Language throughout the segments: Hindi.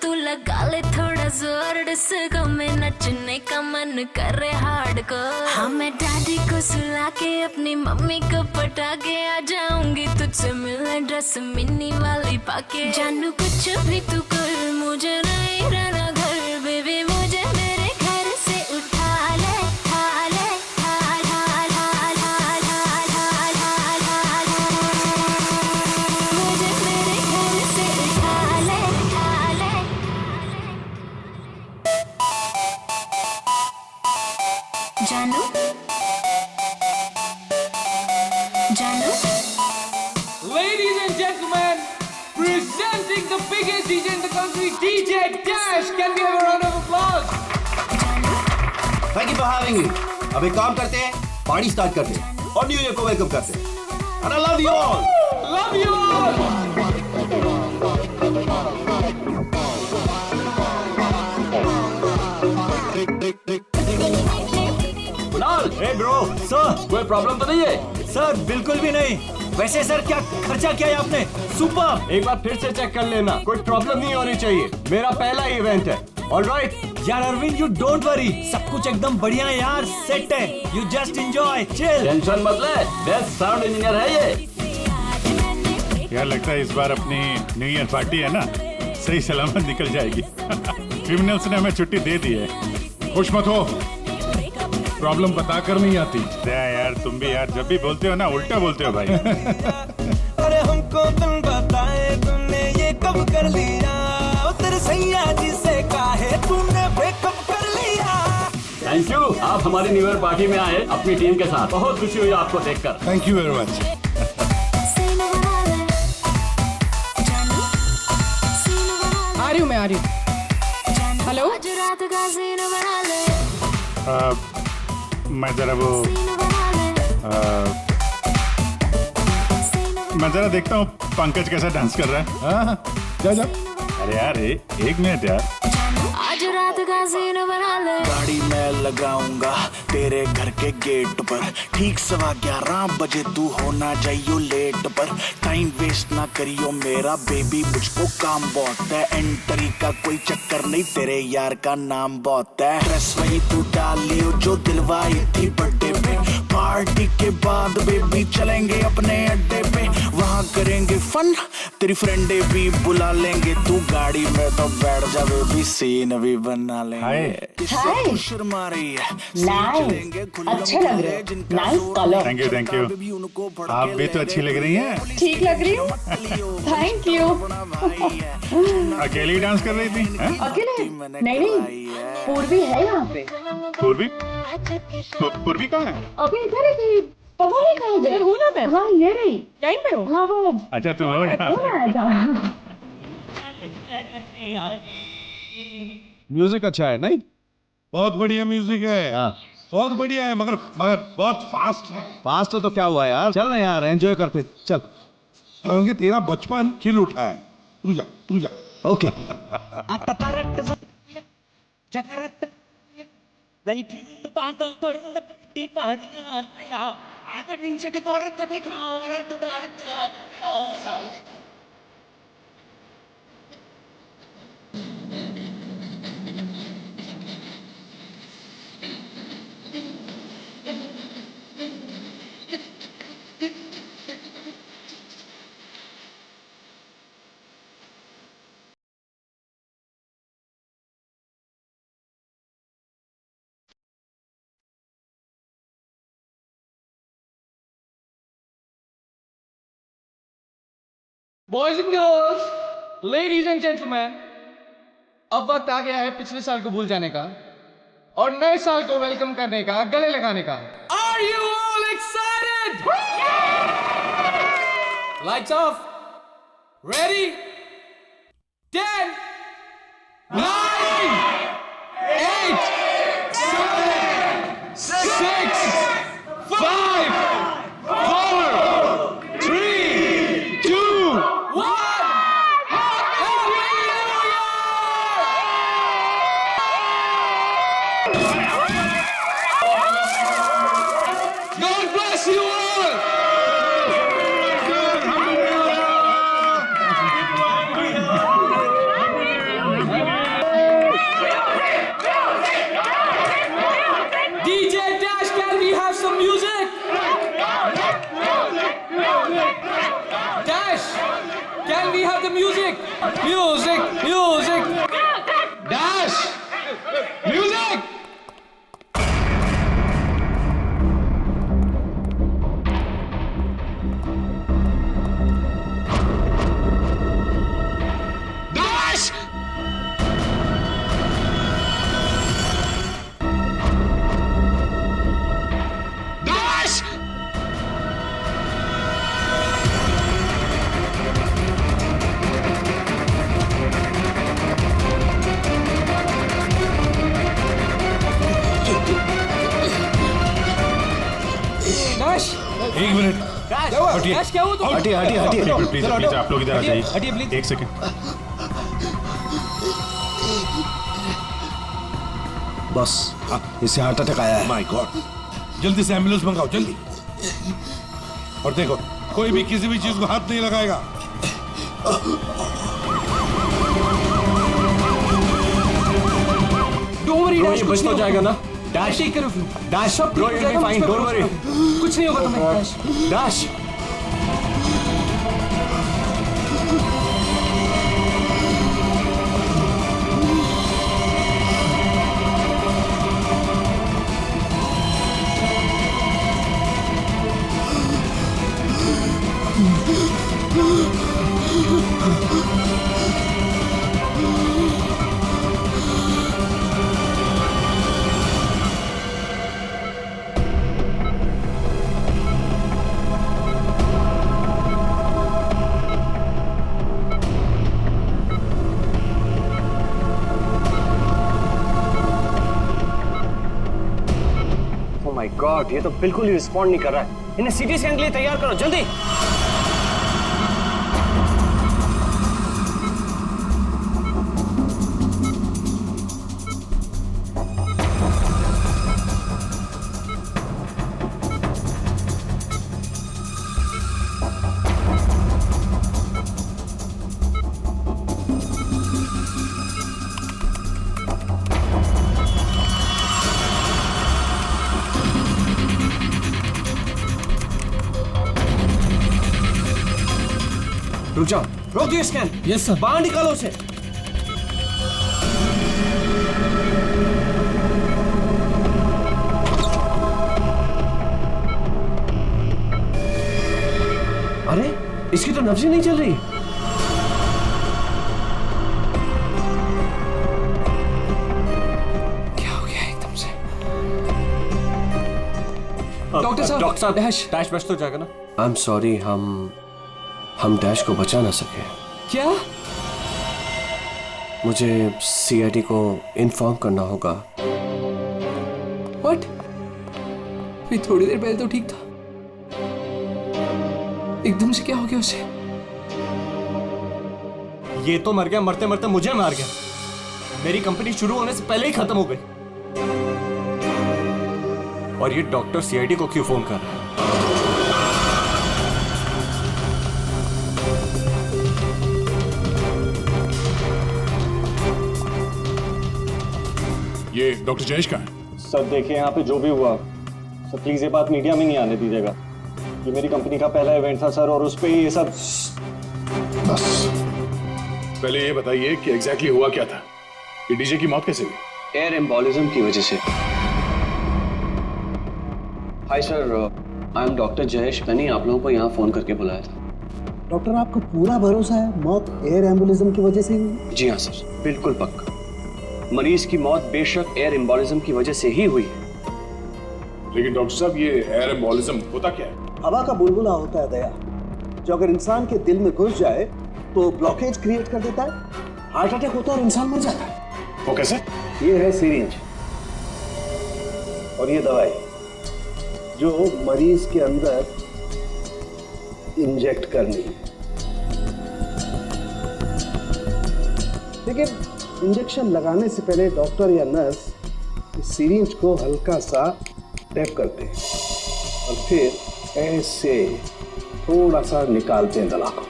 तू लगा ले थोड़ा जोर, डिस्को में नचने का मन करे हार्डकोर। हाँ मैं डैडी को सुला के अपनी मम्मी को पटा के आ जाऊंगी तुझसे मिलने, ड्रेस मिनी वाली पाके। जानू कुछ भी तू कर, मुझे नहीं रहना घर, बेबी मुझे मेरे घर से उठा ले, उठा ले, मुझे मेरे घर से उठा ले, उठा ले। जानू जानू। Ladies and gentlemen, presenting the biggest DJ in the country, DJ Dash. Can we have a round of applause? Thank you for having me. अब एक काम करते हैं, पार्टी स्टार्ट करते हैं और न्यू ईयर को वेलकम करते हैं। And I love you all. Love you all. Kunal, Hey bro, sir. कोई प्रॉब्लम तो नहीं है? सर बिल्कुल भी नहीं। वैसे सर क्या खर्चा किया है आपने? सुपर। एक बार फिर से चेक कर लेना, कोई प्रॉब्लम नहीं होनी चाहिए। मेरा पहला इवेंट है। ऑलराइट? यार अरविंद यू डोंट वरी, सब कुछ एकदम बढ़िया है यार, सेट है। You just enjoy, chill. Tension मत ले, बेस्ट साउंड इंजीनियर है ये। यार लगता है इस बार अपनी न्यू ईयर पार्टी है ना, सही सलामत निकल जाएगी। क्रिमिनल्स ने हमें छुट्टी दे दी है। खुश मत हो, प्रॉब्लम बताकर नहीं आती। यार तुम भी यार जब भी बोलते हो ना उल्टा बोलते हो भाई। अरे हमको तुम बताए तुमने ये कब कर लिया, तेरे सैया जी से काहे तूने ब्रेकअप कर लिया। थैंक यू, आप हमारी न्यू ईयर पार्टी में आए अपनी टीम के साथ। बहुत खुशी हुई आपको देखकर। Thank you very much. आ रही हूँ मैं, आ रही हूँ। हेलो, मैं जरा वो मैं जरा देखता हूँ पंकज कैसा डांस कर रहा है। हाँ जा जा। अरे यार एक मिनट यार। आज रात का सीन बना ले। गाड़ी मैं लगाऊंगा तेरे घर के गेट पर, ठीक 11:15 बजे तू होना चाहिए लेट पर। टाइम वेस्ट ना करियो मेरा बेबी, मुझको काम बहुत है। एंट्री का कोई चक्कर नहीं, तेरे यार का नाम बहुत है। ड्रेस वही तू डालियो जो दिलवाई थी बर्थडे पे। पार्टी के बाद बेबी चलेंगे अपने अड्डे पे, वहाँ करेंगे फन, तेरी फ्रेंडे भी बुला लेंगे। तू गाड़ी में तो बैठ जा बेबी, सीन भी बना लेंगे। हाय, शर्मा रही है, अच्छे लग रहे हो, नाइस कलर। Thank you. आप भी तो अच्छी लग रही हैं। ठीक लग रही हूँ, थैंक यू। अकेली डांस कर रही थी? अकेले? नहीं, पूर्वी है यहाँ पे। पूर्वी? पूर्वी कहाँ है? अभी इधर ही थी, पता नहीं कहाँ गई। हूँ ना मैं। हाँ ये रही, यहीं पे हूँ। हाँ वो। अच्छा तुम हो यहाँ। म्यूजिक अच्छा है नहीं? बहुत बढ़िया म्यूजिक है। बहुत बढ़िया है, मगर बहुत फास्ट है। फास्ट तो क्या हुआ यार, चल ना यार एंजॉय करते, चल। क्योंकि तेरा बचपन खिल उठा है। तू जा। Okay. Boys and girls, ladies and gentlemen, अब वक्त आ गया है पिछले साल को भूल जाने का और नए साल को वेलकम करने का, गले लगाने का। Are you all excited? Lights off. Ready? 10, 9, 8, 7, 6, 5, 4, 3, 2, 1. Happy New Year! God bless you all! the music! Music! Music! Dash! Music! Dash! Dash! Dash! एक मिनट हटिए Dash क्या हुआ तुम? हटिए हटिए हटिए प्लीज प्लीज आप लोग इधर आ हटिए जाइए प्लीज। एक सेकंड बस इसे हार्ट अटैक आया है। माय गॉड जल्दी से एम्बुलेंस मंगाओ जल्दी और देखो कोई भी किसी भी चीज को हाथ नहीं लगाएगा Don't worry, ब्रो Dash, ये कुछ बच तो नहीं जाएगा होगा। ना? Dash Take care of you. Dash sub bro ठीक यू हो बी जाएगा, फाइन, मुझ पे डोंट भरोसा वरी। रखो। कुछ नहीं होगा तुम्हें, Dash। Dash oh my God, ये तो बिल्कुल ही रिस्पॉन्ड नहीं कर रहा है। इन्हें सीटी स्कैन के लिए तैयार करो जल्दी। रुक जाओ, रोक दिए स्कैन। Yes, sir. बाहर निकालो उसे। अरे इसकी तो नब्ज ही नहीं चल रही। क्या हो गया एकदम से? डॉक्टर साहब, डॉक्टर साहब डैश। डैश बच तो जाएगा ना? आई एम सॉरी, हम डैश को बचा ना सके। क्या? मुझे सीआईडी को इन्फॉर्म करना होगा। What? ये थोड़ी देर पहले तो ठीक था, एकदम से क्या हो गया उसे? ये तो मर गया, मरते मरते मुझे मार गया। मेरी कंपनी शुरू होने से पहले ही खत्म हो गई। और ये डॉक्टर सीआईडी को क्यों फोन कर रहा है? ये डॉक्टर जयेश का है सर देखिए यहाँ पे जो भी हुआ सर प्लीज ये बात मीडिया में नहीं आने दीजिएगा। ये मेरी कंपनी का पहला इवेंट था सर और उस पे ये सब। बस पहले ये बताइए कि एग्जैक्टली हुआ क्या था? ये डीजे की मौत कैसे हुई? एयर एम्बोलिज्म की वजह से। Hi sir, I am doctor Jayesh. मैंने आप लोगों को यहाँ फोन करके बुलाया था। डॉक्टर आपको पूरा भरोसा है मौत एयर एम्बुलिज्म की वजह से हुई? जी हाँ सर, बिल्कुल पक्का। मरीज की मौत बेशक एयर एम्बोलिज्म की वजह से ही हुई है। लेकिन डॉक्टर साहब ये एयर एम्बोलिज्म होता क्या है? हवा का बुलबुला होता है दया, जो अगर इंसान के दिल में घुस जाए तो ब्लॉकेज क्रिएट कर देता है, हार्ट अटैक होता है और इंसान मर जाता है। वो कैसे? ये है सिरिंज और ये दवाई जो मरीज के अंदर इंजेक्ट करनी है। लेकिन इंजेक्शन लगाने से पहले डॉक्टर या नर्स इस सिरिंज को हल्का सा टैप करते हैं और फिर ऐसे थोड़ा सा निकालते हैं दवा को।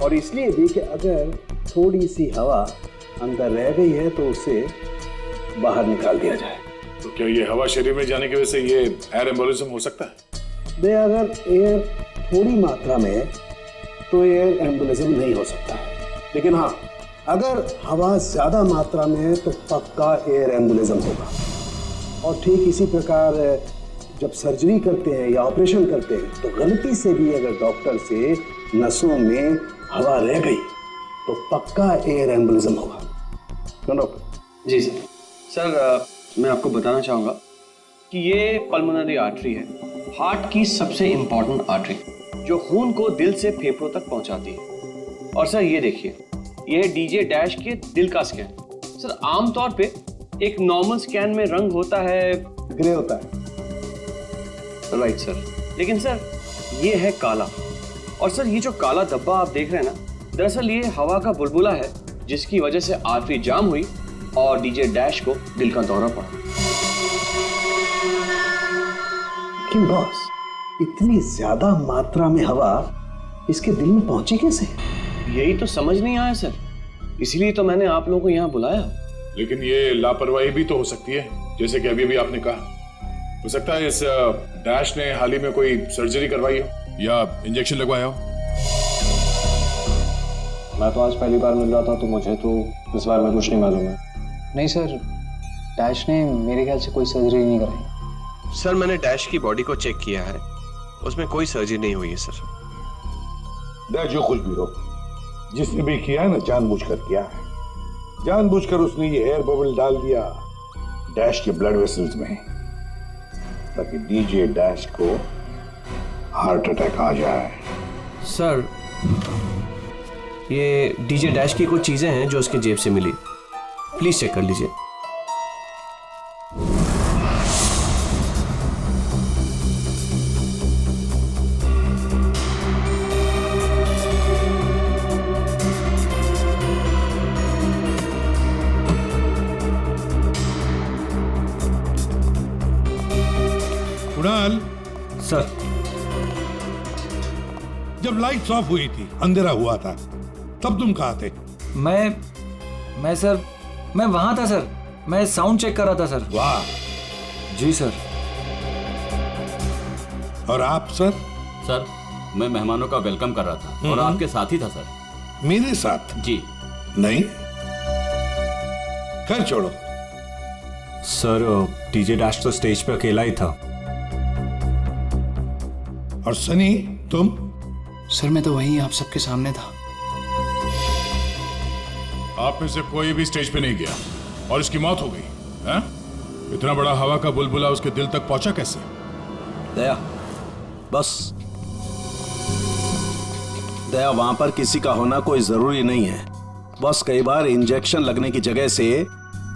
और इसलिए भी कि अगर थोड़ी सी हवा अंदर रह गई है तो उसे बाहर निकाल दिया जाए। तो क्या ये हवा शरीर में जाने की वजह से ये एयर एम्बोलिज्म हो सकता है? अगर एयर थोड़ी मात्रा में है तो एयर एम्बुलिज्म नहीं हो सकता है। लेकिन हाँ, अगर हवा ज्यादा मात्रा में है तो पक्का एयर एम्बुलिज्म होगा। और ठीक इसी प्रकार जब सर्जरी करते हैं या ऑपरेशन करते हैं तो गलती से भी अगर डॉक्टर से नसों में हवा रह गई तो पक्का एयर एम्बुलिज्म होगा। क्यों डॉक्टर? जी सर। सर मैं आपको बताना चाहूँगा कि ये पल्मोनरी आर्टरी है, हार्ट की सबसे इम्पॉर्टेंट आर्टरी जो खून को दिल से फेफड़ों तक पहुँचाती है। और सर ये देखिए, ये है डीजे डैश के दिल का स्कैन। सर आमतौर पे एक नॉर्मल स्कैन में रंग होता है, ग्रे होता है। राइट सर, लेकिन सर ये है काला। और सर ये जो काला धब्बा आप देख रहे हैं ना, दरअसल ये हवा का बुलबुला है जिसकी वजह से आर्टरी जाम हुई और डीजे डैश को दिल का दौरा पड़ा। लेकिन बॉस, इतनी ज्यादा मात्रा में हवा इसके दिल में पहुंची कैसे? यही तो समझ नहीं आया सर, इसलिए तो मैंने आप लोगों को यहाँ बुलाया। लेकिन ये लापरवाही भी तो हो सकती है, जैसे कि अभी भी आपने कहा। हो सकता है इस डैश ने हाल ही में कोई सर्जरी करवाई हो या इंजेक्शन लगवाया हो। मैं तो आज पहली बार मिल रहा था, तो मुझे तो इस बारे में कुछ नहीं मालूम है। नहीं सर, डैश ने मेरे ख्याल से कोई सर्जरी नहीं कराई। सर मैंने डैश की बॉडी को चेक किया है, उसमें कोई सर्जरी नहीं हुई है सर। डैश जो कुछ भी हो, जिसने भी किया है ना, जानबूझकर किया है। जानबूझकर उसने ये एयर बबल डाल दिया डैश के ब्लड वेसल्स में, ताकि डीजे डैश को हार्ट अटैक आ जाए। सर ये डीजे डैश की कुछ चीजें हैं जो उसके जेब से मिली, प्लीज चेक कर लीजिए। कुणाल सर, जब लाइट्स ऑफ हुई थी, अंधेरा हुआ था, तब तुम कहाँ थे? मैं सर, मैं वहां था सर। मैं साउंड चेक कर रहा था सर। वाह। जी सर। और आप सर? सर मैं मेहमानों का वेलकम कर रहा था और आपके साथ ही था सर। मेरे साथ? जी नहीं, खैर छोड़ो। सर डीजे डैश तो स्टेज पे अकेला ही था। और सनी तुम? सर मैं तो वहीं आप सबके सामने था। आप में से कोई भी स्टेज पे नहीं गया और इसकी मौत हो गई है? इतना बड़ा हवा का बुलबुला उसके दिल तक पहुंचा कैसे? दया, बस दया, वहां पर किसी का होना कोई जरूरी नहीं है। बस कई बार इंजेक्शन लगने की जगह से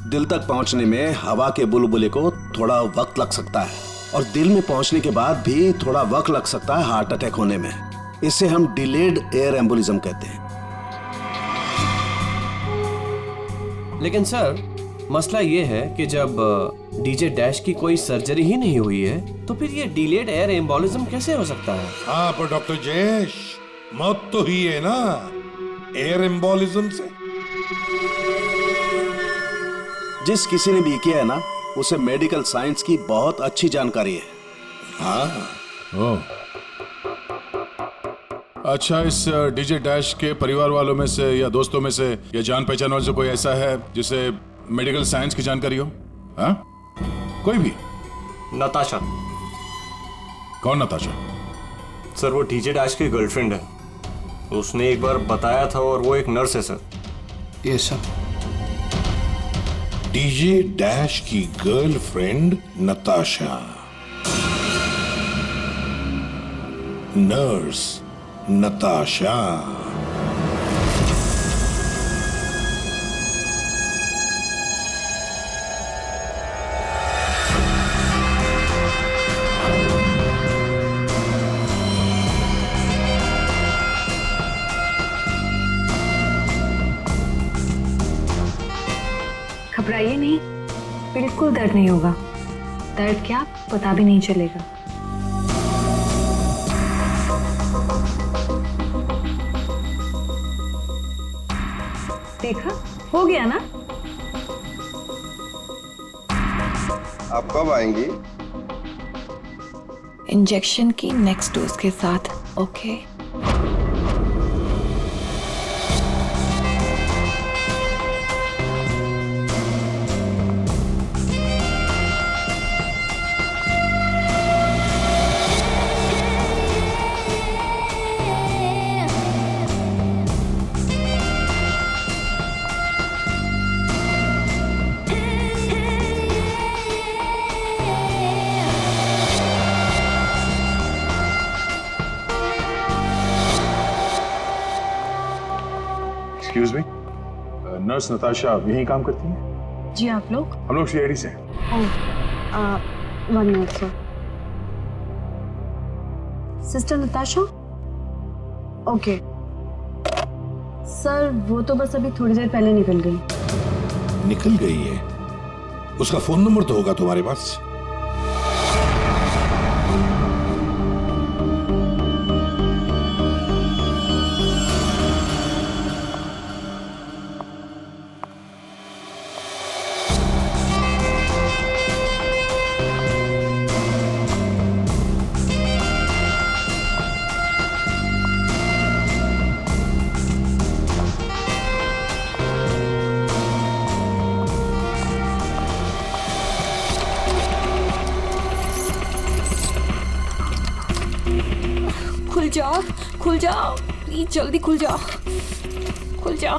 दिल तक पहुंचने में हवा के बुलबुले को थोड़ा वक्त लग सकता है, और दिल में पहुंचने के बाद भी थोड़ा वक्त लग सकता है हार्ट अटैक होने में। इसे हम डिलेड एयर एम्बुलिज्म कहते हैं। लेकिन सर मसला ये है कि जब डीजे डैश की कोई सर्जरी ही नहीं हुई है तो फिर ये डिलेड एयर एम्बोलिज्म कैसे हो सकता है? हाँ पर डॉक्टर जयेश, मौत तो हुई है ना एयर एम्बोलिज्म से। जिस किसी ने भी किया है ना, उसे मेडिकल साइंस की बहुत अच्छी जानकारी है। हाँ। ओह, अच्छा, इस डीजे डैश के परिवार वालों में से या दोस्तों में से या जान पहचान वालों से कोई ऐसा है जिसे मेडिकल साइंस की जानकारी हो? हाँ? कोई भी? नताशा। कौन नताशा? सर वो डीजे डैश की गर्लफ्रेंड है, उसने एक बार बताया था, और वो एक नर्स है sir. Yes sir. DJ dash की गर्लफ्रेंड नताशा, नर्स नताशा। घबराइए नहीं, बिल्कुल दर्द नहीं होगा। दर्द क्या, पता भी नहीं चलेगा। देखा, हो गया ना? आप कब आएंगी? इंजेक्शन की नेक्स्ट डोज के साथ। ओके। नर्स नताशा यहीं काम करती है? जी आप लोग? हम लोग सीआईडी से। One minute sir. Sister Natasha? Okay sir, वो तो बस अभी थोड़ी देर पहले निकल गई। निकल गई है? उसका फोन नंबर तो होगा तुम्हारे पास? खुल जाओ प्लीज, जल्दी खुल जाओ, खुल जाओ।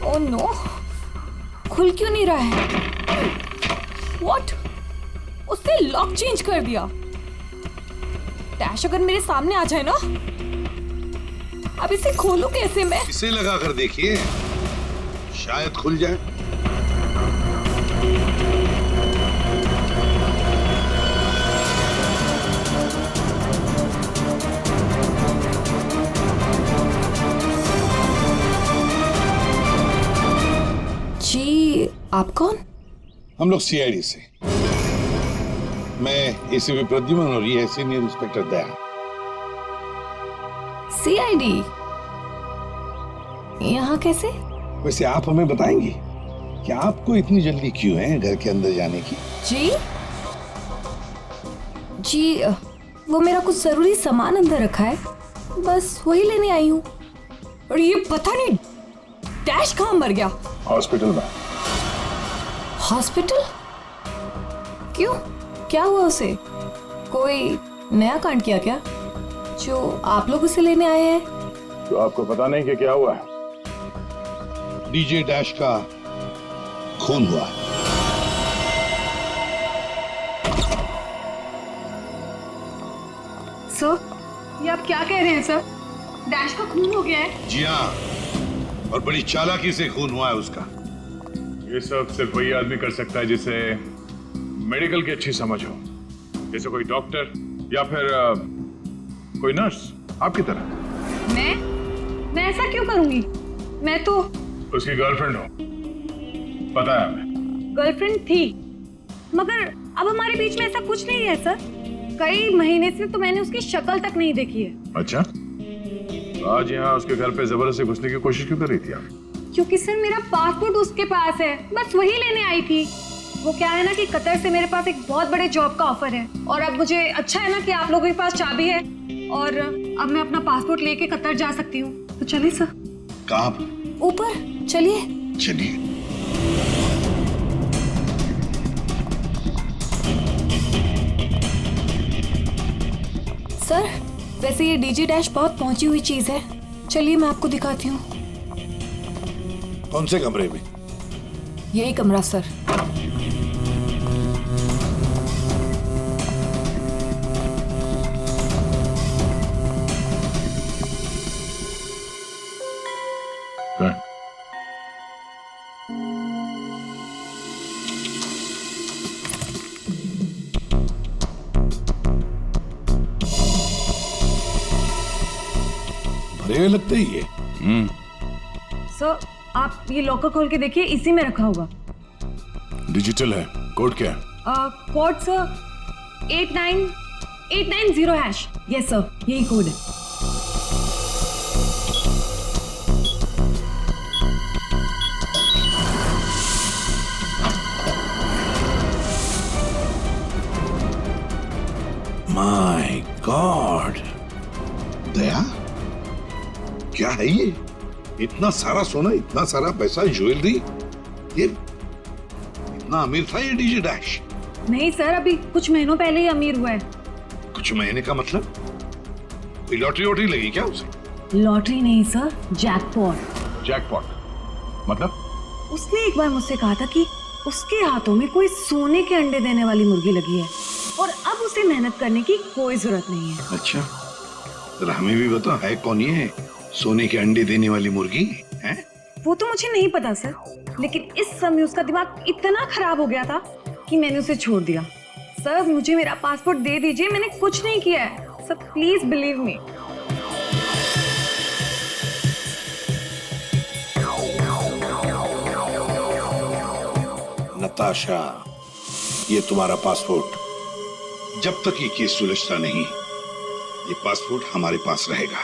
ओह नो, खुल क्यों नहीं रहा है? व्हाट? उसने लॉक चेंज कर दिया। डैश अगर मेरे सामने आ जाए ना, अब इसे खोलूं कैसे मैं? इसे लगा कर देखिए, शायद खुल जाए। जी आप कौन? हम लोग सीआईडी से। मैं एसीपी प्रद्युमन और ये है सीनियर इंस्पेक्टर दया। सीआईडी यहाँ कैसे? वैसे आप हमें बताएंगी कि आपको इतनी जल्दी क्यों है घर के अंदर जाने की? जी वो मेरा कुछ जरूरी सामान अंदर रखा है, बस वही लेने आई हूँ। और ये पता नहीं डैश कहाँ मर गया? हॉस्पिटल में। हॉस्पिटल? क्यों, क्या हुआ उसे? कोई नया कांड किया क्या जो आप लोग उसे लेने आए हैं? तो आपको पता नहीं कि क्या हुआ है? डीजे डैश का खून हुआ। सर, ये आप क्या कह रहे हैं सर? डैश का खून हो गया है? जी हाँ, और बड़ी चालाकी से खून हुआ है उसका। ये सब सिर्फ वही आदमी कर सकता है जिसे मेडिकल की अच्छी समझ हो, जैसे कोई डॉक्टर या फिर कोई नर्स आपकी तरह। मैं ऐसा क्यों करूंगी? मैं तो उसकी गर्लफ्रेंड हो, पता है हमें। गर्लफ्रेंड थी, मगर अब हमारे बीच में ऐसा कुछ नहीं है सर। कई महीने से तो मैंने उसकी शक्ल तक नहीं देखी है। अच्छा, तो आज यहाँ उसके घर पे जबरदस्ती घुसने की कोशिश क्यों कर रही थी आप? क्योंकि सर मेरा पासपोर्ट उसके पास है, बस वही लेने आई थी। वो क्या है ना कि कतर से मेरे पास एक बहुत बड़े जॉब का ऑफर है, और अब मुझे अच्छा है ना कि आप लोगों के पास चाबी है, और अब मैं अपना पासपोर्ट लेके कतर जा सकती हूँ। तो चलिए सर। कहाँ? ऊपर चलिए। चलिए। सर, वैसे ये डीजे डैश बहुत पहुंची हुई चीज है, चलिए मैं आपको दिखाती हूँ। कौन से कमरे में? यही कमरा सर। भरे लगते ही है। सर, आप ये लॉकर खोल के देखिए, इसी में रखा होगा। डिजिटल है। कोड क्या है? Code sir 89890#। यस सर, यही कोड है। माय गॉड, दया क्या है ये? इतना सारा सोना, इतना सारा पैसा, ज्वेलरी, ये इतना अमीर था ये डीजे डैश? नहीं सर, अभी कुछ महीनों पहले ही अमीर हुआ है। कुछ महीने का मतलब? कोई लॉटरी वॉटरी लगी क्या उसे? लॉटरी नहीं सर, जैकपॉट। जैकपॉट मतलब? उसने एक बार मुझसे कहा था कि उसके हाथों में कोई सोने के अंडे देने वाली मुर्गी लगी है, और अब उसे मेहनत करने की कोई जरूरत नहीं है। अच्छा, जरा हमें भी बताओ, है कौन ये सोने के अंडे देने वाली मुर्गी? है वो तो मुझे नहीं पता सर, लेकिन इस समय उसका दिमाग इतना खराब हो गया था कि मैंने उसे छोड़ दिया। सर मुझे मेरा पासपोर्ट दे दीजिए, मैंने कुछ नहीं किया है sir, please believe me. Natasha, ये तुम्हारा पासपोर्ट, जब तक ये केस सुलझता नहीं ये पासपोर्ट हमारे पास रहेगा।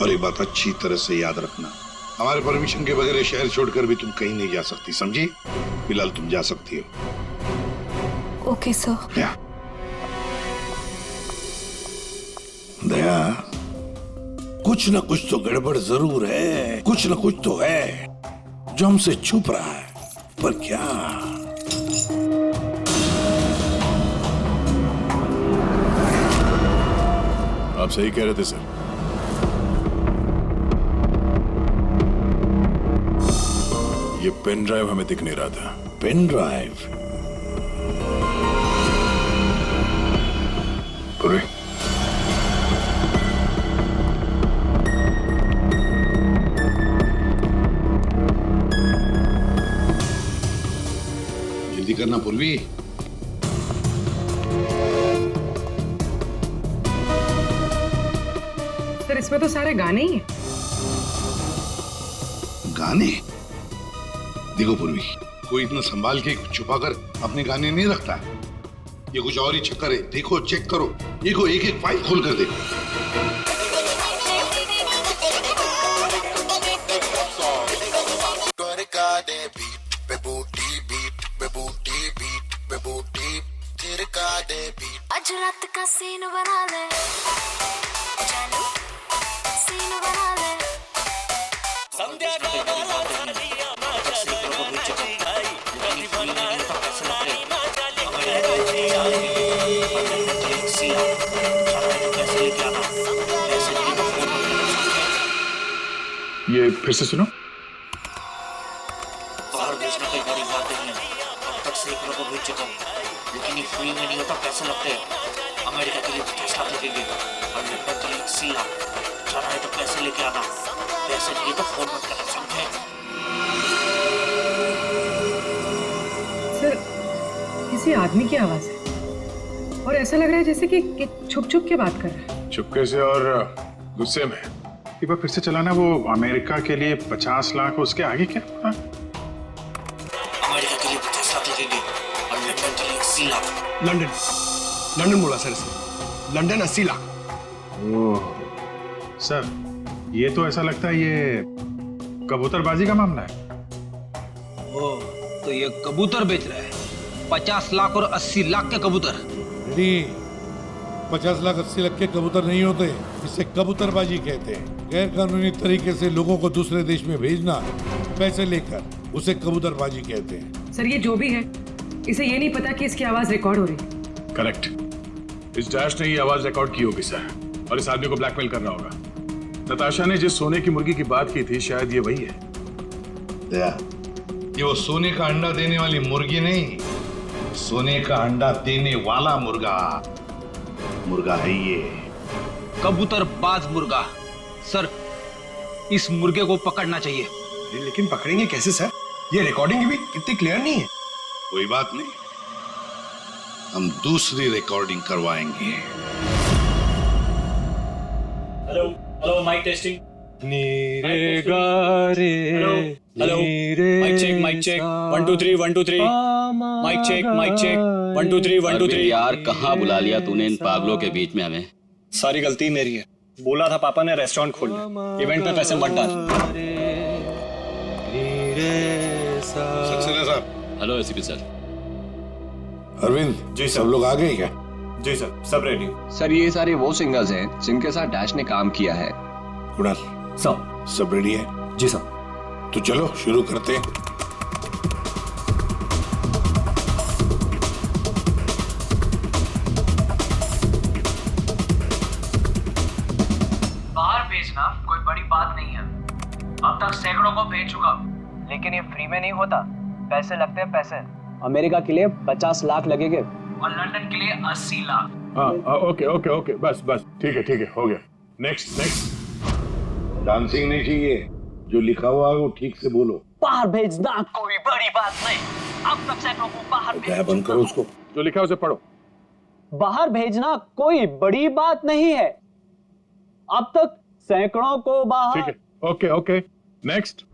और एक बात अच्छी तरह से याद रखना, हमारे परमिशन के बगैर शहर छोड़कर भी तुम कहीं नहीं जा सकती, समझी? फिलहाल तुम जा सकती हो। Okay sir. दया, कुछ ना कुछ तो गड़बड़ जरूर है, कुछ ना कुछ तो है जो हमसे छुप रहा है, पर क्या? आप सही कह रहे थे सर। ये पेन ड्राइव हमें दिख नहीं रहा था। Pen drive? पूरे जल्दी करना पूर्वी। सर इसमें तो सारे गाने ही हैं। गाने? देखो पूर्वी, कोई इतना संभाल के छुपाकर अपने गाने नहीं रखता है। ये कुछ और ही चक्कर है। देखो, चेक करो, देखो, एक एक फाइल खोल कर देखो। आज रात का सीन बना ले, जानू सीन बना ले। संध्या ये फिर से सुनो। बाहर भेजना कोई बड़ी बात नहीं है, अब तक सैकड़ों को भेज चुका हूँ, लेकिन ये फ्री में नहीं होता, पैसे लगते हैं। अमेरिका के लिए 50 लाख लगेंगे और लंदन के लिए 80 लाख। जाना है तो पैसे लेके आना, पैसे नहीं तो फोन मत करना, समझे? सर किसी आदमी की आवाज है और ऐसा लग रहा है जैसे कि छुप छुप के बात कर रहा है। चुपके से और गुस्से में। एक बार फिर से चलाना। वो अमेरिका के लिए 50 लाख, उसके आगे क्या? अमेरिका के लिए 50 लाख लगेंगे और लंदन के लिए 80 लाख। लंदन बोला सर इसने, लंदन 80 लाख। ओह सर, ये तो ऐसा लगता है ये कबूतरबाजी का मामला है। ओह, तो ये कबूतर बेच रहा है, 50 लाख और 80 लाख के कबूतर। 50 लाख 80 लाख के कबूतर नहीं होते, इसे कबूतरबाजी कहते हैं। गैर कानूनी तरीके से लोगों को दूसरे देश में भेजना पैसे लेकर, उसे कबूतरबाजी कहते हैं। सर ये जो भी है, इसे ये नहीं पता कि इसकी आवाज रिकॉर्ड हो रही है। करेक्ट। इस डैश ने ये आवाज रिकॉर्ड की होगी सर, और इस आदमी को ब्लैकमेल कर रहा होगा। नताशा ने जिस सोने की मुर्गी की बात की थी, शायद ये वही है। ये वो सोने का अंडा देने वाली मुर्गी नहीं, सोने का अंडा देने वाला मुर्गा है ये। कबूतरबाज मुर्गा। सर इस मुर्गे को पकड़ना चाहिए। लेकिन पकड़ेंगे कैसे सर? ये रिकॉर्डिंग भी कितनी क्लियर नहीं है। कोई बात नहीं, हम दूसरी रिकॉर्डिंग करवाएंगे। Hello hello, mic testing. नीरे गारे, hello mic check, mic check, 1 2 3 1 2 3, mic check 1 2 3 1 2 3। यार कहाँ बुला लिया तूने इन पागलों के बीच में हमें? सारी गलती मेरी है। बोला था पापा ने रेस्टोरेंट खोलना, इवेंट पे पैसे मत डाल। सक्सेना साहब। Hello ACP sir. Arvind ji sir. सब लोग आ गए क्या? जी सर, सब रेडी। सर ये सारे वो सिंगर्स हैं जिनके साथ डैश ने काम किया है। कुणाल सब रेडी है? जी सर। तो चलो शुरू करते हैं। बाहर भेजना कोई बड़ी बात नहीं है, अब तक सैकड़ों को भेज चुका, लेकिन ये फ्री में नहीं होता, पैसे लगते हैं पैसे। अमेरिका के लिए 50 लाख लगेंगे और लंदन के लिए 80 लाख। हाँ ओके ओके ओके, बस बस ठीक है हो गया। नेक्स्ट। डांसिंग नहीं चाहिए, जो लिखा हुआ है वो ठीक से बोलो। बाहर भेजना कोई बड़ी बात नहीं, अब तक सैकड़ों को बाहर क्या बंद करो उसको, जो लिखा है उसे पढ़ो। बाहर भेजना कोई बड़ी बात नहीं है, अब तक सैकड़ों को बाहर। ठीक है, ओके ओके, नेक्स्ट।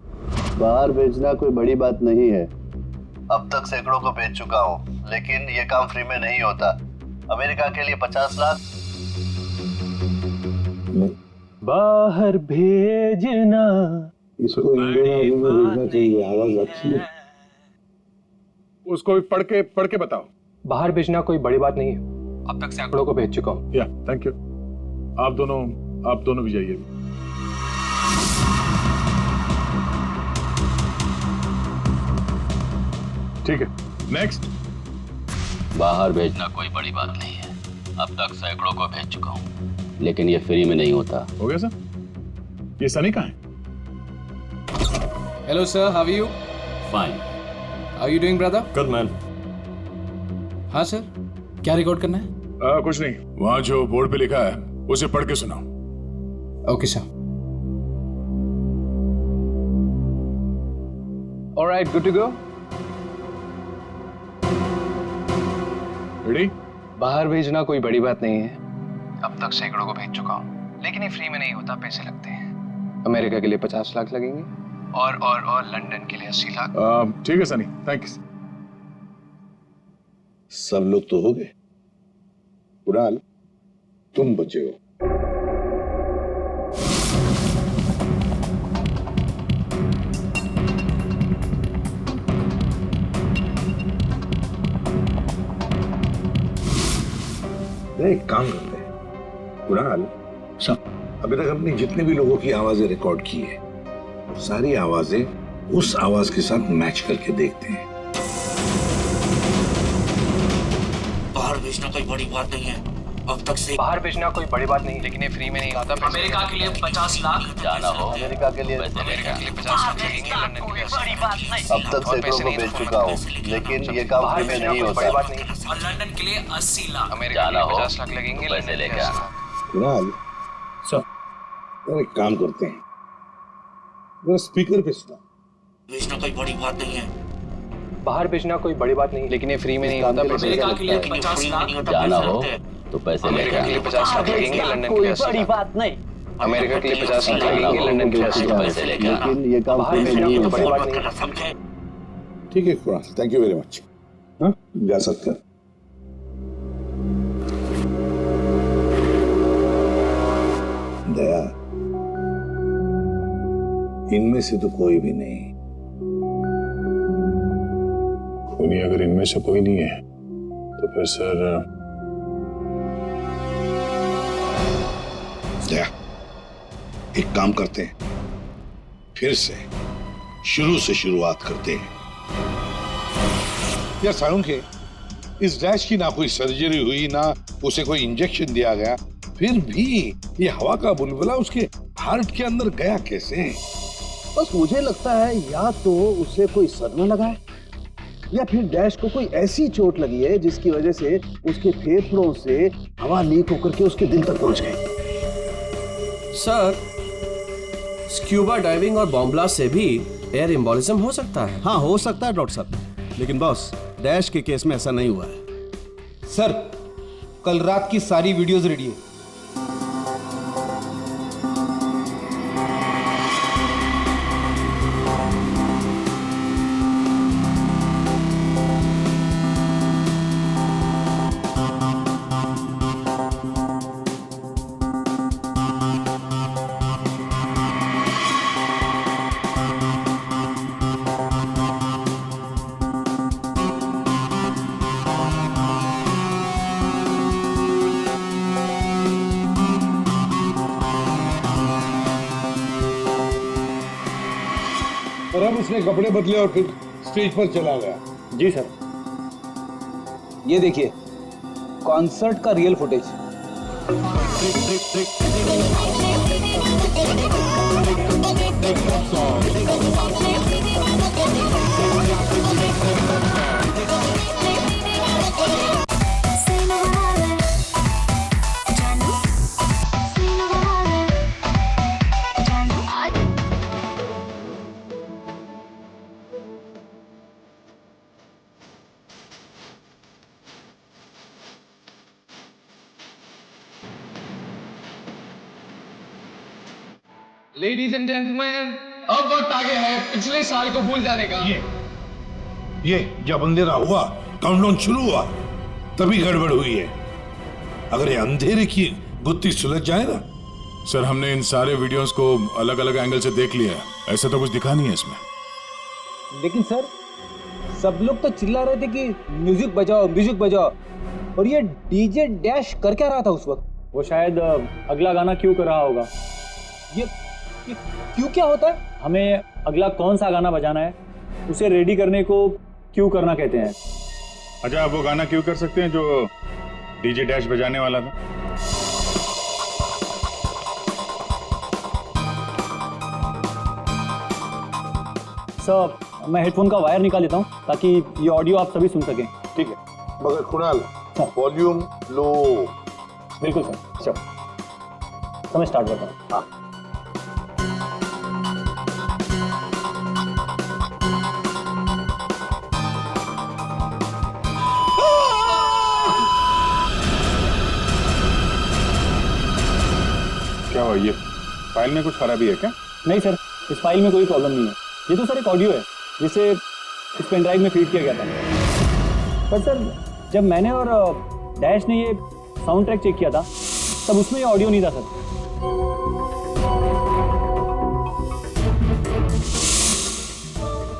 बाहर भेजना कोई बड़ी बात नहीं है, अब तक सैकड़ों को भेज चुका हूँ, लेकिन ये काम फ्री में नहीं होता। अमेरिका के लिए 50 लाख। बाहर भेजना इसको इंडियन में भेजना चाहिए, आवाज अच्छी है। उसको भी पढ़ के बताओ। बाहर भेजना कोई बड़ी बात नहीं है, अब तक सैकड़ों को भेज चुका हूँ। या थैंक यू। आप दोनों भी जाइए। ठीक है, नेक्स्ट। बाहर भेजना कोई बड़ी बात नहीं है, अब तक सैकड़ों को भेज चुका हूँ, लेकिन ये फ्री में नहीं होता। हो गया सर? ये सनी कहाँ है? Hello sir, how are you? Fine. How you doing brother? Good man. हाँ सर, क्या रिकॉर्ड करना है? कुछ नहीं, वहाँ जो बोर्ड पे लिखा है उसे पढ़ के सुनाओ। Okay sir. Alright, good to go. Ready? बाहर भेजना कोई बड़ी बात नहीं है, अब तक सैकड़ों को भेज चुका हूँ, लेकिन ये फ्री में नहीं होता, पैसे लगते हैं। अमेरिका के लिए 50 लाख लगेंगे और लंदन के लिए 80 लाख। ठीक है सनी, थैंक यू। सब लोग तो हो गए, कुणाल तुम बचे हो। एक काम करते हैं कुणाल, अभी तक हमने जितने भी लोगों की आवाजें रिकॉर्ड की है, सारी आवाजें उस आवाज के साथ मैच करके देखते हैं। बाहर भेजना कोई बड़ी बात नहीं है, अब तक से बाहर भेजना कोई बड़ी बात नहीं, लेकिन ये फ्री में नहीं आता। अमेरिका के लिए 50 लाख जाना हो अमेरिका के लिए 50 लाख लगेंगे, लंदन के लिए 80 बड़ी बात नहीं, अब तक सैकड़ों को भेज चुका हूँ, लेकिन ये काम फ्री में नहीं होता। बड़ी बात नहीं, और लंदन के लिए 80 लाख। अमेरिका के लिए 50 लाख लगेंगे, पैसे लेके आना। कुणाल सर, एक काम करते हैं, जरा स्पीकर पे सुना। भेजना कोई बड़ी बात नहीं है, बाहर भेजना कोई बड़ी बात नहीं, लेकिन ये फ्री में नहीं होता। अमेरिका के लिए 50 लाख। जाना हो तो पैसे लेके अमेरिका के लिए आना। 50 लाख लगेंगे, लंदन के लिए 80 बड़ी लाख। बात नहीं, अमेरिका के लिए 50 लाख लगेंगे, लंदन के लिए 80 लाख। पैसे लेके आना। लेकिन ये काम बाहर फ्री में भेजना नहीं कोई होता। बड़ी बात नहीं। समझे? ठीक है Kunal, thank you very much. हाँ, जा सकते हैं। दया, इनमें से तो कोई भी नहीं। खूनी अगर इनमें से कोई नहीं है तो फिर सर दया, एक काम करते हैं, फिर से शुरू से शुरुआत करते हैं। यार साळुंखे, इस डैश की ना कोई सर्जरी हुई, ना उसे कोई इंजेक्शन दिया गया, फिर भी ये हवा का बुलबुला उसके हार्ट के अंदर गया कैसे? बस मुझे लगता है या तो उसे कोई सदमा लगा है, या फिर डैश को कोई ऐसी चोट लगी है जिसकी वजह से उसके फेफड़ों से हवा लीक होकर के उसके दिल तक पहुंच गई। सर, स्क्यूबा डाइविंग और बॉम्ब ब्लास्ट से भी एयर एम्बोलिज्म हो सकता है। हाँ, हो सकता है डॉक्टर साहब, लेकिन बॉस डैश के केस में ऐसा नहीं हुआ है। सर, कल रात की सारी वीडियोस रेडी है। और अब उसने कपड़े बदले और फिर स्टेज पर चला गया। जी सर। ये देखिए, कॉन्सर्ट का real footage. Ladies and gentleman, अब वक्त आ गया है पिछले साल को भूल जाने का। ये जब अंधेरा हुआ, काउंटडाउन शुरू हुआ, तभी गड़बड़ हुई है। अगर ये अंधेरे की गुत्थी सुलझ जाए ना। सर, हमने इन सारे वीडियोस को अलग अलग एंगल से देख लिया, ऐसा तो कुछ दिखा नहीं है इसमें। लेकिन सर, सब लोग तो चिल्ला रहे थे कि म्यूजिक बजाओ, और ये डीजे डैश कर क्या रहा था उस वक्त? वो शायद अगला गाना क्यों कर रहा होगा। ये क्यों क्या होता है? हमें अगला कौन सा गाना बजाना है उसे रेडी करने को क्यों करना कहते हैं। अच्छा, आप वो गाना क्यों कर सकते हैं जो डीजे डैश बजाने वाला था? सर, मैं हेडफोन का वायर निकाल लेता हूँ ताकि ये ऑडियो आप सभी सुन सकें। ठीक है, मगर कुणाल, वॉल्यूम लो। बिल्कुल सर। चलो, समय स्टार्ट करता हूँ। हाँ। क्या हुआ? ये फाइल में कुछ खराबी है क्या? नहीं सर, इस फाइल में कोई प्रॉब्लम नहीं है। ये तो सर एक ऑडियो है जिसे इस पेन ड्राइव में फीड किया गया था। पर सर, जब मैंने और डैश ने ये साउंड ट्रैक चेक किया था तब उसमें ये ऑडियो नहीं था सर।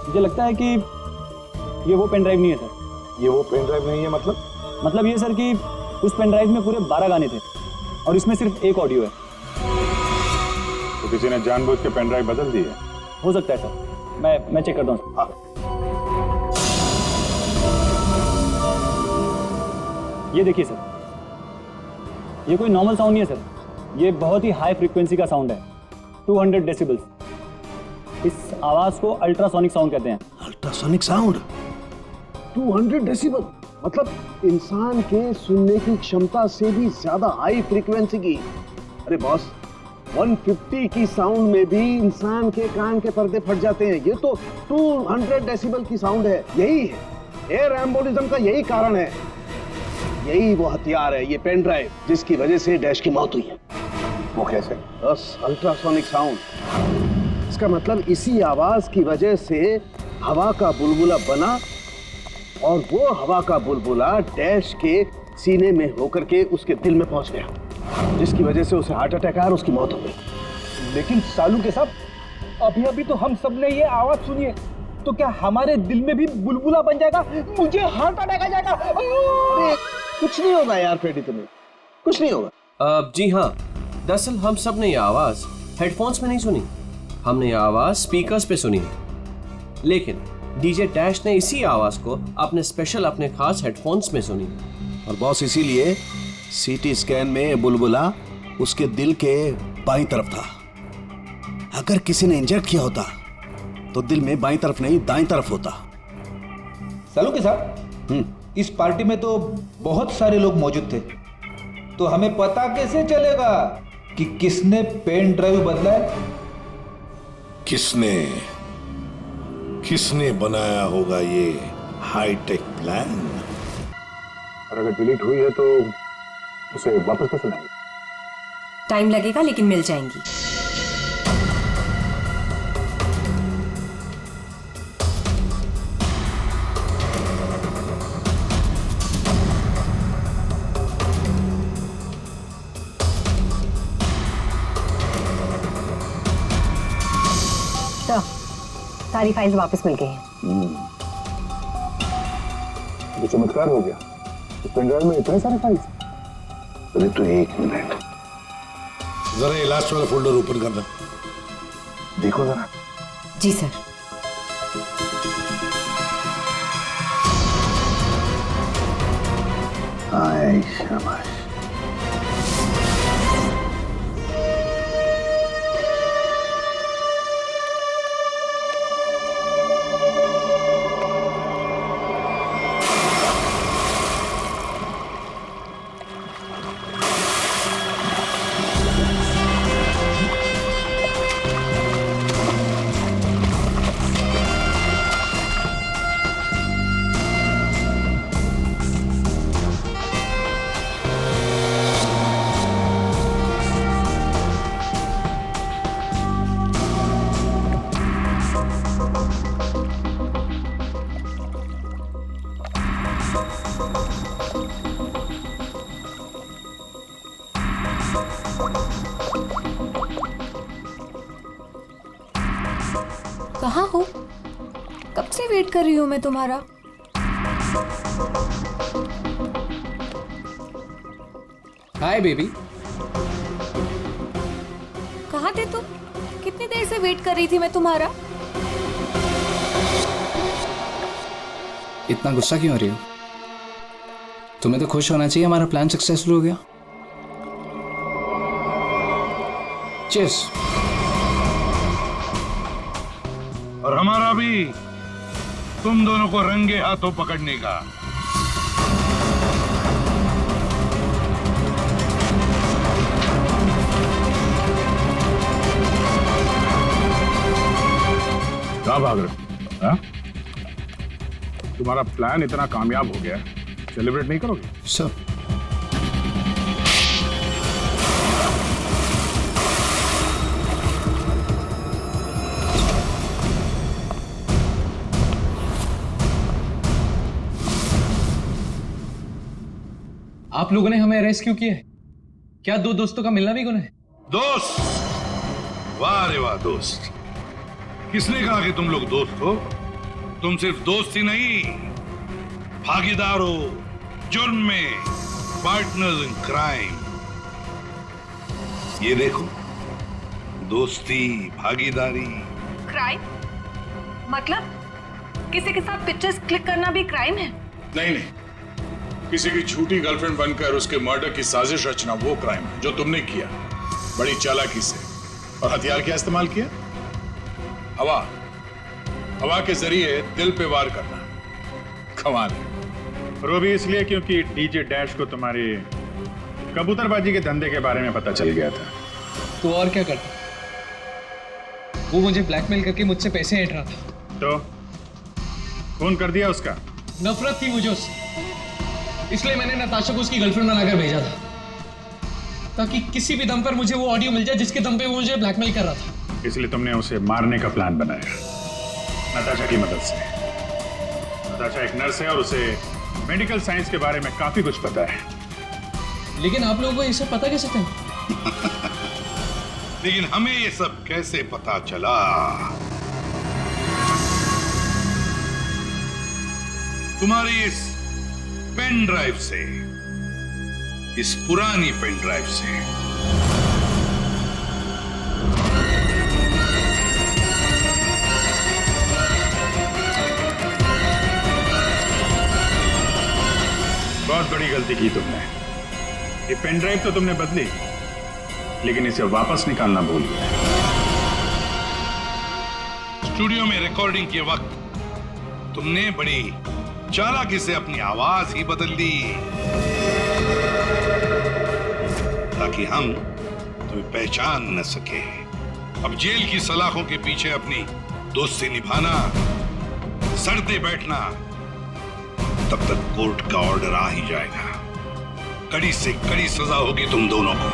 मुझे लगता है कि ये वो पेन ड्राइव नहीं है सर। ये वो पेन ड्राइव नहीं है मतलब ये सर कि उस पेन ड्राइव में पूरे 12 गाने थे और इसमें सिर्फ एक ऑडियो है। तो किसी ने जानबूझ के पेन ड्राइव बदल दी है? हो सकता है सर, मैं चेक करता हूँ। हाँ। ये देखिए सर, ये कोई नॉर्मल साउंड नहीं है सर, ये बहुत ही हाई फ्रीक्वेंसी का साउंड है, 200 डेसिबल्स। इस आवाज को अल्ट्रासोनिक साउंड कहते हैं। Ultrasonic sound? 200 डेसिबल मतलब इंसान के सुनने की क्षमता से भी ज्यादा हाई फ्रीक्वेंसी की। अरे बॉस, 150 की साउंड में भी इंसान के कान के पर्दे फट जाते हैं। ये तो 200 डेसिबल की साउंड है। यही है एयर एम्बोलिज्म का, यही कारण है, यही वो हथियार है, ये पेन ड्राइव जिसकी वजह से डैश की मौत हुई है। वो कैसे? बस अल्ट्रासोनिक साउंड। इसका मतलब इसी आवाज की वजह से हवा का बुलबुला बना और वो हवा का बुलबुला डैश के सीने में होकर के उसके दिल में पहुंच गया, जिसकी वजह से उसे हार्ट अटैक आया और उसकी मौत हो गई। लेकिन सालू के साहब, अभी तो हम सब ने ये आवाज सुनी है, तो क्या हमारे दिल में भी बुलबुला बन जाएगा? मुझे हार्ट अटैक आ जाएगा। कुछ नहीं होगा यार फ्रेडी, तुम्हें कुछ नहीं होगा। जी हाँ, दरअसल हम सब ने ये आवाज हेडफोन्स में नहीं सुनी, हमने ये आवाज स्पीकर्स पे सुनी है। लेकिन डीजे डैश ने इसी आवाज को अपने खास हेडफोन्स में सुनी। और बॉस, इसीलिए सीटी स्कैन में बुलबुला उसके दिल के बाईं तरफ था। अगर किसी ने इंजेक्ट किया होता तो दिल में बाईं तरफ नहीं दाईं तरफ होता। सालू के साहब, इस पार्टी में तो बहुत सारे लोग मौजूद थे, तो हमें पता कैसे चलेगा कि किसने पेन ड्राइव बदला है? किसने बनाया होगा ये हाईटेक प्लान? और अगर डिलीट हुई है तो उसे वापस कैसे लाएंगे? टाइम लगेगा लेकिन मिल जाएंगी। सारी फाइल्स वापस मिल गई हैं। तो चमत्कार हो गया। इस पेन ड्राइव में इतने सारे फाइल्स। अरे तो एक मिनट, जरा ये लास्ट वाला फोल्डर ओपन करना। देखो जरा। जी सर। आए शाबाश। वेट कर रही हूँ मैं तुम्हारा। Hi baby. कहाँ थे तुम? कितनी देर से वेट कर रही थी मैं तुम्हारा। इतना गुस्सा क्यों हो रही हो? तुम्हें तो खुश होना चाहिए, हमारा प्लान सक्सेसफुल हो गया। चीयर्स। और हमारा भी तुम दोनों को रंगे हाथों पकड़ने का। क्या भाग रहे हो? तुम्हारा प्लान इतना कामयाब हो गया, सेलिब्रेट नहीं करोगे? सर आप लोगों ने हमें अरेस्ट क्यों किया है? क्या दो दोस्तों का मिलना भी गुनाह है? दोस्त? वाह रे वाह दोस्त। किसने कहा कि तुम लोग दोस्त हो? तुम सिर्फ दोस्त ही नहीं, भागीदार हो जुर्म में, पार्टनर्स इन क्राइम। ये देखो, दोस्ती, भागीदारी। क्राइम मतलब किसी के साथ पिक्चर्स क्लिक करना भी क्राइम है? नहीं, किसी की झूठी गर्लफ्रेंड बनकर उसके मर्डर की साजिश रचना वो क्राइम है जो तुमने किया, बड़ी चालाकी से। और हथियार क्या इस्तेमाल किया? हवा के जरिए दिल पे वार करना। कमाल है। और वो भी इसलिए क्योंकि डीजे डैश को तुम्हारी कबूतरबाजी के धंधे के बारे में पता चल गया था। तो और क्या करता? वो मुझे ब्लैकमेल करके मुझसे पैसे ऐंठ रहा था। तो फोन कर दिया उसका? नफरत थी मुझे उससे, इसलिए मैंने नताशा को उसकी गर्लफ्रेंड बनाकर भेजा था, ताकि किसी भी दम पर मुझे वो ऑडियो मिल जाए जिसके दम पे वो मुझे ब्लैकमेल कर रहा था। इसलिए तुमने उसे मारने का प्लान बनाया नताशा की मदद से। नताशा एक नर्स है और उसे मेडिकल साइंस के बारे में काफी कुछ पता है। लेकिन आप लोगों को ये सब पता कैसे था? लेकिन हमें ये सब कैसे पता चला? तुम्हारी इस पेन ड्राइव से, इस पुरानी पेन ड्राइव से। बहुत बड़ी गलती की तुमने। ये पेन ड्राइव तो तुमने बदली, लेकिन इसे वापस निकालना भूल गए। स्टूडियो में रिकॉर्डिंग के वक्त तुमने बड़ी चालाकी से अपनी आवाज ही बदल दी, ताकि हम तुम्हें पहचान न सके। अब जेल की सलाखों के पीछे अपनी दोस्ती निभाना, सड़ते बैठना, तब तक कोर्ट का ऑर्डर आ ही जाएगा। कड़ी से कड़ी सजा होगी तुम दोनों को।